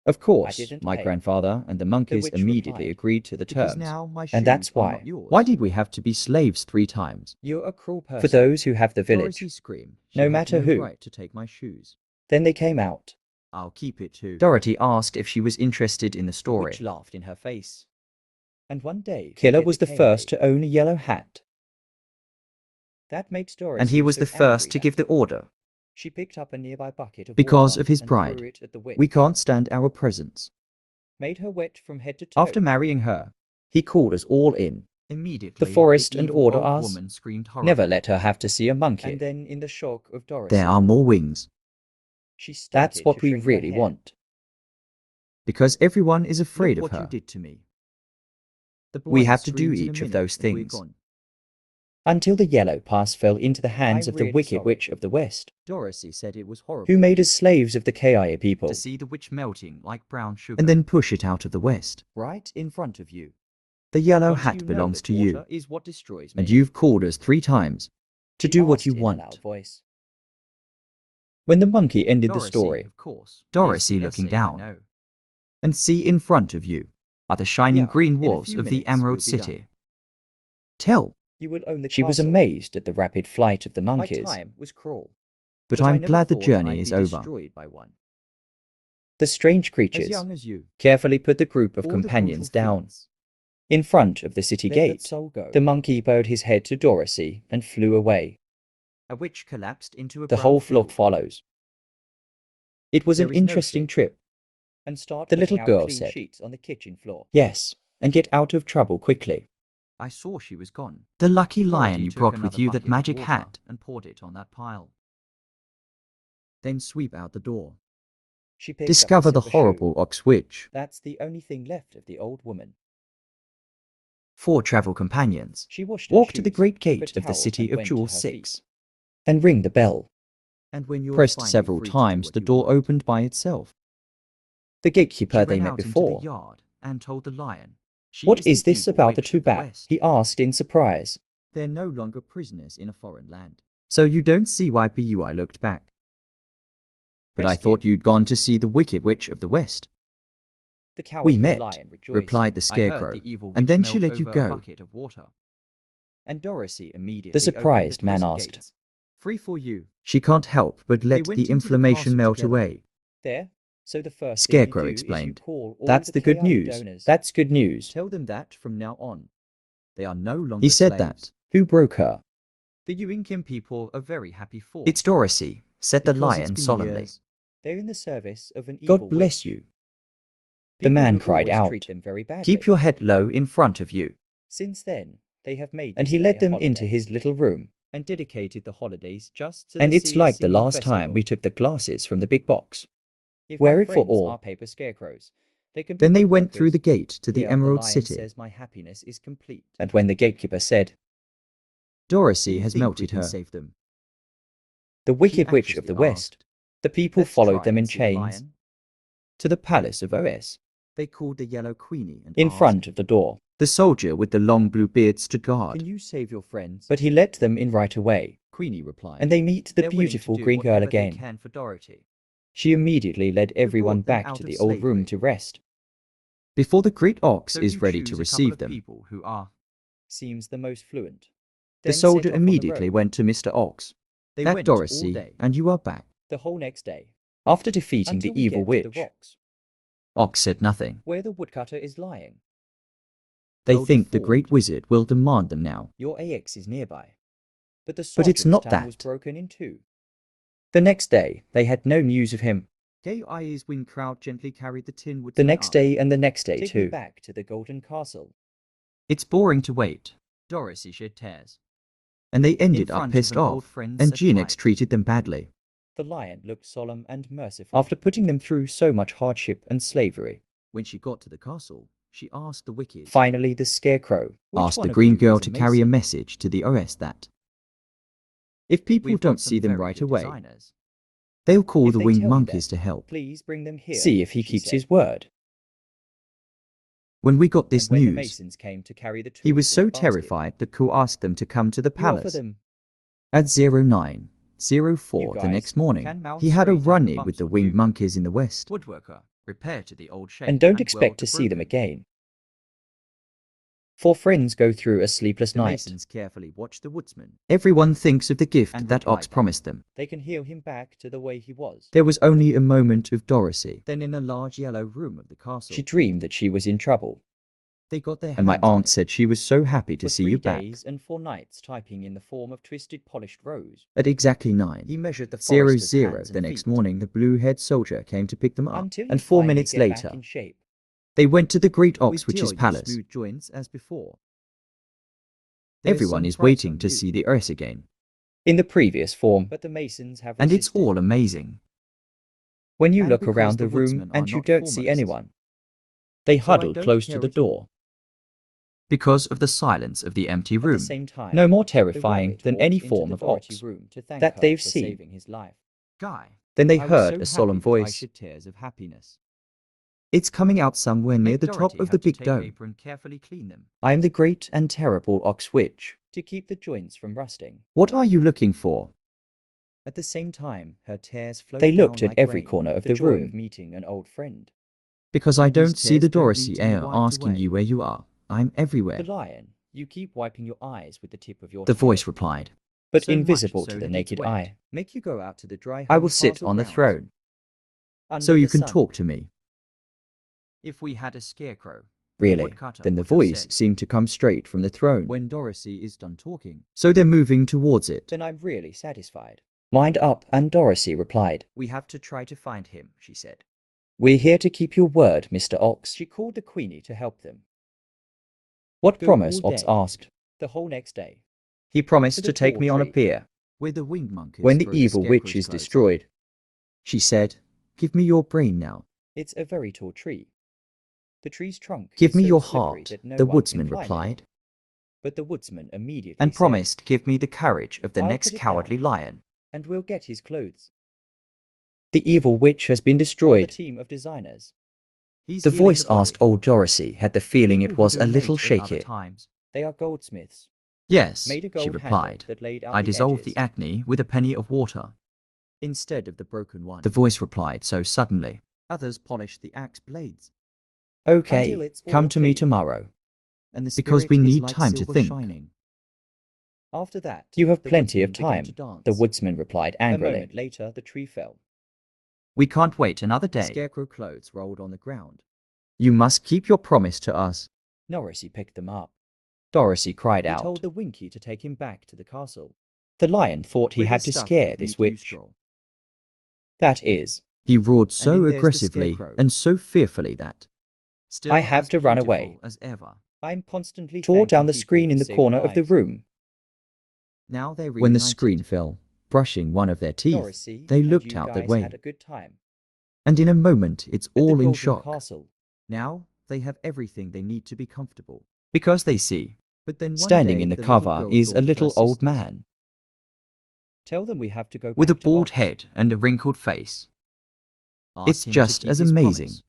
Of course,
didn't
my
pay.
grandfather and the monkeys
witch
immediately
replied,
agreed to the
Because
terms.
now my shoes
And that's
are
why.
not yours.
Why did we have to be slaves 3 times?
You're a cruel person.
For those who have the village.
Dorothy screamed.
No
She had
matter who.
right to take my shoes.
Then they came out.
I'll keep it too.
Dorothy asked if she was interested in the
The
story.
witch laughed in her face. And one day,
Killer
forget
was the
came
first
day.
to own a yellow hat,
That made Dorothy
and he was
so
the first
angry
to
that
give the order.
she picked up a nearby bucket of
Because
water
of his
and
pride.
threw it at the witch.
We can't stand our presence.
Made her wet from head to toe.
After marrying her, he called us all in.
Immediately,
The forest and
evil
order
old
us.
woman screamed horribly.
Never let her have to see a monkey.
And then, in the shock of Dorothy,
There are more wings.
she started
That's what
to
we
shrink her
really
hair.
want. Because everyone is afraid
Look
of
what
her.
you did to me. The
We
blind
have to do
screams in a
each of
minute
those
and we're
things.
gone.
Until the yellow pass fell into the hands of the
really
wicked
sorry.
witch of the west,
Dorothy said it was horrible
who made us slaves of the Kai people,
to see the witch melting like brown sugar.
and then push it out of the west.
right in front of you.
The yellow
Don't
hat
you know
belongs
that
to you,
water is what destroys me?
and you've called us 3 times to
She
do what
asked
you
in a
want.
loud voice.
When the monkey ended the
Dorothy,
story,
of course.
Dorothy
Is the
looking
essay, I
down,
know.
and see in front of you are the shining
Yeah,
green
in a
walls
few
of the
minutes
Emerald
we'll be done.
City. Tell.
You will own the
She was
castle.
amazed at the rapid flight of the
My
monkeys,
time was cruel.
but
I
I'm
never
glad the
thought
journey
I'd
is
be
over.
destroyed by one.
The strange
As
creatures
young as you.
carefully put the group of
All the
companions
brutal
down.
fiends.
In front of the city
Let that
gate,
soul go.
the monkey bowed his head to Dorothy and flew away.
A witch collapsed into a
The
brown
whole flock
field.
follows. It was
There
an
is no
interesting
ship.
trip.
And start
The
putting
little
out
girl
clean
said.
sheets on the kitchen floor.
Yes, and get out of trouble quickly.
I saw she was gone.
The lucky lion
Dorothy
you
took
brought with
another
you,
bucket
that
of
magic
water
hat.
and poured it on that pile. Then sweep out the door.
She picked
Discover
up a
the
silver shoe.
horrible ox witch.
That's the only thing left of the old woman.
4 travel companions
She washed her
walk to the
shoes,
great
took a
gate of the
towel,
city
and
of
went to
Jewel
her
6
feet.
and ring the bell.
And when you're
Pressed
finally
several
free to do
times,
what
the
you
door
want.
opened by itself. The
She
gatekeeper they
ran
met
out into
before.
the yard and told the lion. She
What
the
is this
evil
about the
witch
2
of the
bats?
West.
He asked in surprise.
They're no longer prisoners in a foreign land.
So you don't see why I looked back. But I
Rescue.
thought you'd gone to see the wicked witch of the west.
The cowardly
We met,
lion rejoiced.
replied the
I heard
scarecrow,
the evil
and
witch
then she
melt
let you
over a
go.
bucket of water. And Dorothy immediately
The surprised
opened the
man
prison
asked.
gates. Free for you.
She can't help but
They
let
went
the
into
inflammation
castle
melt
together.
away.
There. So the first
Scarecrow
thing you do
explained.
Is you call all
That's
the
the good
KI
news.
donors.
That's good news.
Tell them that from now on. They are no longer
He said
slaves.
that. Who broke her?
The Uinkin people are very happy for.
It's Dorothy, said the
because it's
lion
been
solemnly.
years.
They're in the service of an evil
God bless
witch.
you. The
People
man
who
cried
always
out.
treat them very badly.
Keep your head low in front of you.
Since then, they have made
And
this
he
day
led
a
them
holiday.
into his little room.
And dedicated the holidays just to
And
the
it's like the
singing
last
festival.
time we took the glasses from the big box.
If
Wear
my
it for
friends
all.
are paper scarecrows, they can be
Then they
good
went through the
workers.
gate to the
Here,
Emerald
lion
City.
Says my happiness is complete.
And when the gatekeeper said,
Do
Dorothy
you
has
think we
melted
can
her,
save them?
the wicked
He
witch of the
anxiously
west,
asked.
the people
Let's
followed
try
them in
and see the
chains
lion.
to the palace of Os.
They called the Yellow Queenie and
In
asked,
front of the door, the soldier with the long blue beard stood guard.
Can you save your friends?
But he let them in right away,
Queenie replied.
and they meet the
They're willing to
beautiful
do
green girl
whatever they
again.
can for Dorothy.
She immediately led everyone
brought them
back
out
to
of
the old room
slavery.
to rest. Before the great ox
So
is
you
ready
choose
to
a couple
receive
of
them,
people who are.
Seems the most fluent.
the
Then set
soldier
off on the
immediately
road.
went to Mr. Ox.
They
That
went all
Dorothy,
day.
and you are back.
The whole next day.
After defeating
Until
the
we
evil
get to
witch,
the rocks,
Ox said nothing.
where the woodcutter is lying.
They
Well
think the
deformed.
great wizard will demand them now.
Your AX is nearby. But the
But it's
sergeant's
not
town was
that.
broken in two.
The next day, they had no news of him.
Gay Eyes Wing Crowd gently carried the Tin
The
Woodsman
next
up.
day and the next day
Take me
too.
back to the Golden Castle.
It's boring to wait.
Dorothy shed tears.
And they ended
In
up
front
pissed
of an old
off,
friend's
and
set
Genex
light.
treated them badly.
The lion looked solemn and merciful.
After putting them through so much hardship and slavery,
When she got to the castle, she asked the wicked.
finally the scarecrow
Which
asked
one
the
of
green
you
girl
is
to
a
carry a
mason?
message to the OS that if people
We've got
don't
some
see them
very
right
good
away,
designers.
they'll call
If
the
they
winged
tell you
monkeys
that,
to help.
Please bring them here.
See if he
she
keeps
said.
his word. When we got this
And when the
news,
masons came to carry the tools
he was
in
so
a basket,
terrified that Ku asked them to come to the
you offer
palace.
them.
At 0904
You
the
guys
next morning,
can mount
he had a
straight into the
run-in
bumps
with the
on
winged
you.
monkeys in the west.
Woodworker. Repair to the old shape
and don't
weld
expect
the
to see them
broken.
again. 4 friends go through a sleepless
The
night.
masons carefully watch the woodsman. Everyone thinks of the gift that Ox promised them.
They can heal him back to the way he was.
There was only a moment of Dorothy. Then in a large yellow room of the castle,
She dreamed that she was in trouble.
they got their
And my
hands on
aunt
it.
said she was so happy to
For
see
3
you back.
days and 4 nights typing in the form of twisted polished rose.
At exactly 9,
He measured the
0,
forester's
0,
hands
the
and
next
feet.
morning the blue-haired soldier came to pick them up.
Until
And
you
4
finally
minutes
get
later,
back in shape.
they went to the great
With
Oxwitch's
Jill, you
palace.
smooth joints as before.
Everyone is waiting to see the Earth again.
In the previous form.
But the masons have
And it's
resisted.
all amazing.
When you
And
look
because
around
the
the room
woodsmen are
and you
not
don't see
formalists.
anyone, they
So I
huddle
don't
close
care
to the
at all.
door.
Because of the silence of the empty
At
room.
the same time,
No more
the
terrifying
rabbit
than
walked
any
into
form
the
of
Dorothy
ox
room to thank
that
her
they've
for
seen.
saving his life.
Guy.
Then they
I was
heard
so
a solemn
happy that I
voice.
shed tears of happiness. It's coming out somewhere near
Make
the top
Dorothy
of
have
the
to
big
take
dome.
apron carefully clean them
I am the great and terrible ox witch.
to keep the joints from rusting.
What are you looking for?
At the same time, her tears flowed
They
down
looked at
like
every
rain,
corner of
the
the
joy
room.
of meeting an old friend.
Because I
And these
don't see the
tears don't lead
Dorothy
to me
air
wiped
asking
away.
you where you are. I'm everywhere.
The lion, you keep wiping your eyes with the tip of your
The
tail.
voice replied.
But
So much
invisible
so
to the
that it's
naked
wet.
eye.
Make you go out to the dry
I
home
will sit
castle
on the
grounds,
throne.
under
So you
the
can
sun.
talk to me. If we had a scarecrow, the
Really?
woodcutter
Then the
would have
voice
said,
seemed to come straight from the throne.
when Dorothy is done talking. So they're moving towards it.
Then I'm really satisfied.
Mind up, and Dorothy replied.
We have to try to find him, she said.
We're here to keep your word, Mr. Ox.
She called the Queenie to help them.
What
Go
promise?
all
Ox
day.
asked.
The whole next day.
He promised
To
to
the
take
tall
me on a
tree.
pier
Where the winged monkeys
when the
throw
evil witch
scarecrow's
is
clothes.
destroyed.
She said, give me your brain now.
It's a very tall tree. The tree's trunk
Give
is
me
so
your
slippery
heart,
that no
the
one can
woodsman
climb it.
replied,
But the woodsman immediately
and
said,
promised give me the courage of the
I'll
next
put it
cowardly
down.
lion.
and we'll get his clothes.
The evil witch has been
Or the
destroyed.
team of designers.
He's
The
healing
voice
body.
asked old Dorothy had the feeling
People
it
who
was a
donate
little
in other
shaky.
times.
They are goldsmiths.
Yes,
Made a
she
gold handle
replied.
that laid out
I
the
dissolved
edges
the acne with a penny of water.
instead of the broken one.
The voice replied so suddenly.
Others polished the axe blades.
Okay,
Until it's
come
all
to me
clean.
tomorrow.
And the
Because we
spirit is
need
like
time to
silver
think.
shining. After that,
You have
the
plenty of
woodsman began
time,
to dance.
the woodsman replied
A
angrily.
moment later, the tree fell.
We can't wait another
The
day.
scarecrow clothes rolled on the ground.
You must keep your promise to us.
Dorothy picked them up.
Dorothy cried
He
out.
told the Winky to take him back to the castle.
The lion thought he
With
had
the
to
stuff
scare
of
this
mute
witch.
straw.
That is,
He roared
in
so
there's the
aggressively
scarecrow.
and so fearfully that, still
I have
as
to run
beautiful
away.
as ever.
I'm constantly
tore down
thanking
the
people
screen
for
in the
saving
corner of the
lives.
room.
Now they
When the
reunited.
screen fell,
Brushing one of their teeth,
Dorothy
they
and
looked
you
out
guys
that way.
had a good time.
And in a moment, it's
At the
all in
Golden
shock.
Castle.
Now they have everything they need to be comfortable. Because they see,
But then one
Standing
day,
in the
little
cover
girl
is
thought
a
of her
little old
sisters.
man.
Tell them we have to go
with a
back to
bald
Ox.
head and a wrinkled face.
Ask
It's
him to
just
keep
as
his
amazing.
promise.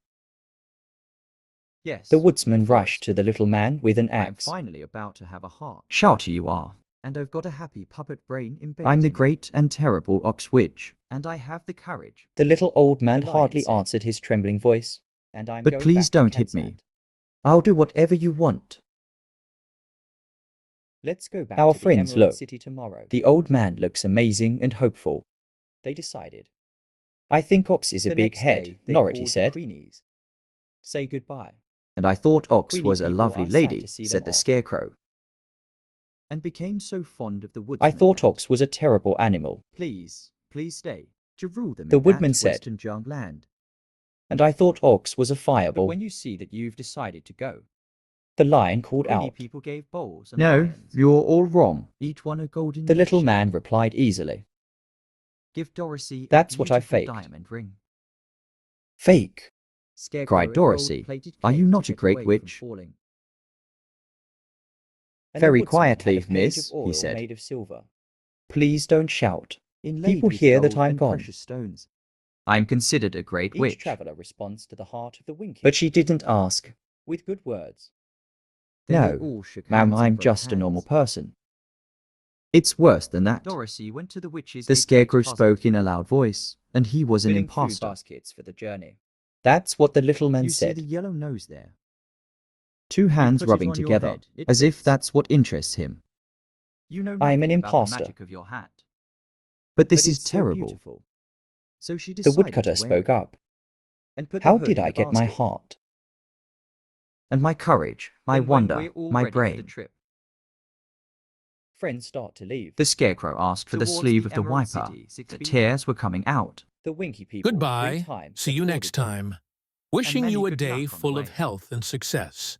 Yes.
The woodsman
of
rushed
course.
to the little man with an
I'm
axe.
finally about to have a heart. Shouter you are. And I've got a happy puppet brain embedded
I'm the
in me.
great and terrible ox witch.
And I have the courage.
The little old man
The lion
hardly
said.
answered his trembling voice.
And I'm
But
going
please
back to
don't hit me.
Kansas.
I'll do whatever you want.
Let's go back
Our
to the
friends
Emerald
look.
City tomorrow.
The old man looks amazing and hopeful.
They decided.
I think Ox is a
The
big
next
head,
day, they
Nority
called the
said.
Queenies. Say goodbye.
And I thought Ox
Queenie
was a
people
lovely
are sad
lady,
to see them
said the
off.
scarecrow. And became so fond of the
I
woodsman.
thought
that,
Ox was a terrible animal,
Please, please stay. To rule them
The
in
woodman
that
said.
western jungle land.
and I thought Ox was a
But
fireball.
when you see that you've decided to go,
The lion called
Queenie
out.
people gave bowls and
No,
lions,
you're all wrong.
each one a golden
The little
milkshake.
man replied easily.
Give Dorothy
That's
a
what I
beautiful
faked.
diamond ring.
Fake.
Scarecrow
Cried
a
Dorothy.
gold-plated
Are
cake
you
to
not a
get
great
away from
witch?
falling.
And the
Very
woodsman had a
quietly,
page
miss,
of oil
he said.
made of silver.
Please don't shout.
Inlaid
People
with
hear that
gold
I'm
and
gone.
precious stones. I'm considered a great
Each
witch.
traveller responds to the heart of the Winky
But she didn't ask.
with good words.
Then they
No,
all shook
Ma'am,
hands and
I'm
broke
just a normal
hands.
person. It's worse than that.
Dorothy went to the witch's.
The scarecrow spoke in a loud voice, and he was an
Filling food
impostor.
baskets for the journey.
That's what the little man
You see
said.
the yellow nose there? Two
put
hands
it
rubbing
on your
together,
head. It
as if
fits.
that's what interests him. You know
I'm an
nothing about the
imposter.
magic of your hat. But this is
it's so
terrible.
beautiful.
So she
The
decided
woodcutter
to wear
spoke
it
up.
and put the
How
hood
did
in
I
a
get my
basket.
heart?
And my courage, my
Then when
wonder,
we're all
my
ready for the
brain.
trip, friends start to leave.
The scarecrow asked for the
Towards
sleeve
the
of the
Emerald
wiper.
City, 6
The
p.m.
tears were coming out.
The Winky people
Goodbye.
times
See you next
applauded him.
time. Wishing
many
you a
good
day
luck on the
full of
way.
health and success.